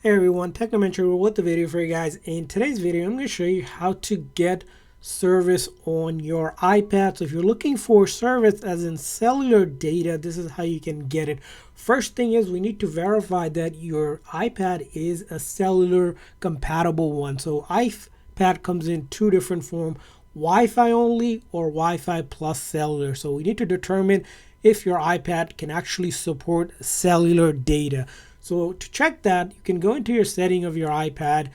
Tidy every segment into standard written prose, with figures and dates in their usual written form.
Hey everyone, Technomentary with the video for you guys. In today's video, I'm going to show you how to get service on your iPad. So if you're looking for service as in cellular data, this is how you can get it. First thing is we need to verify that your iPad is a cellular compatible one. So iPad comes in two different forms, Wi-Fi only or Wi-Fi plus cellular. So we need to determine if your iPad can actually support cellular data. So to check that, you can go into your setting of your iPad,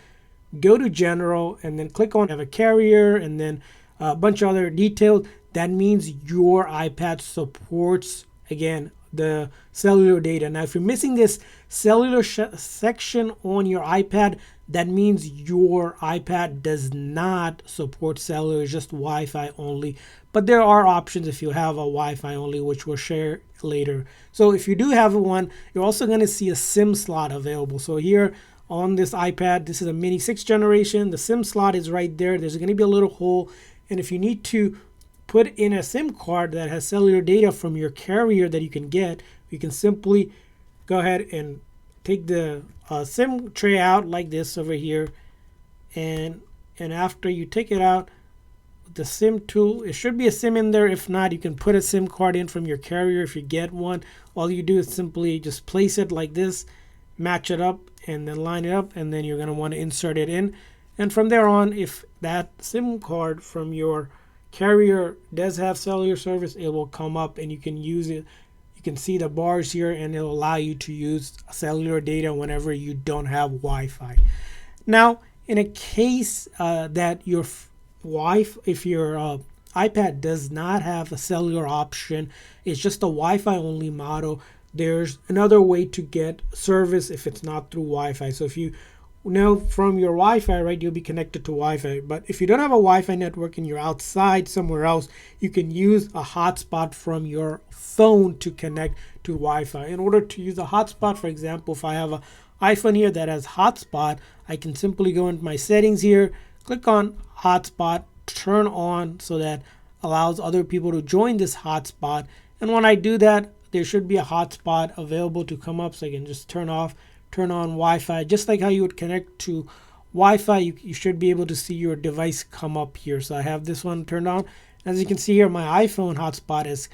go to general, and then click on have a carrier and then a bunch of other details. That means your iPad supports, again, the cellular data. Now, if you're missing this cellular section on your iPad, that means your iPad does not support cellular, it's just Wi-Fi only. But there are options if you have a Wi-Fi only, which we'll share later. So if you do have one, you're also going to see a SIM slot available. So here on this iPad, this is a mini 6th generation. The SIM slot is right there. There's going to be a little hole. And if you need to put in a SIM card that has cellular data from your carrier that you can get, you can simply go ahead and take the SIM tray out like this over here. And after you take it out, the SIM tool, it should be a SIM in there. If not, you can put a SIM card in from your carrier if you get one. All you do is simply just place it like this, match it up, and then line it up, and then you're going to want to insert it in. And from there on, if that SIM card from your carrier does have cellular service, it will come up and you can use it. You can see the bars here, and it'll allow you to use cellular data whenever you don't have Wi-Fi. Now, in a case that your if your iPad does not have a cellular option, it's just a Wi-Fi only model, there's another way to get service if it's not through Wi-Fi. So if you know from your Wi-Fi, right, you'll be connected to Wi-Fi. But if you don't have a Wi-Fi network and you're outside somewhere else, you can use a hotspot from your phone to connect to Wi-Fi. In order to use a hotspot, for example, if I have an iPhone here that has hotspot, I can simply go into my settings here, click on hotspot, turn on so that allows other people to join this hotspot. And when I do that, there should be a hotspot available to come up, so I can just turn on Wi-Fi. Just like how you would connect to Wi-Fi, you should be able to see your device come up here. So I have this one turned on. As you can see here, my iPhone hotspot has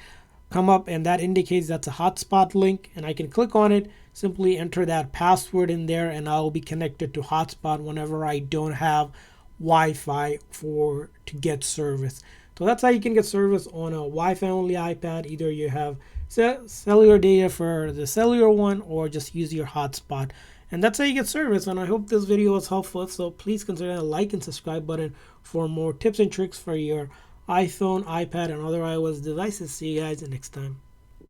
come up, and that indicates that's a hotspot link, and I can click on it, simply enter that password in there, and I'll be connected to hotspot whenever I don't have Wi-Fi to get service. So that's how you can get service on a Wi-Fi only iPad. Either you have cellular data for the cellular one or just use your hotspot. And that's how you get service. And I hope this video was helpful. So please consider the like and subscribe button for more tips and tricks for your iPhone, iPad, and other iOS devices. See you guys next time.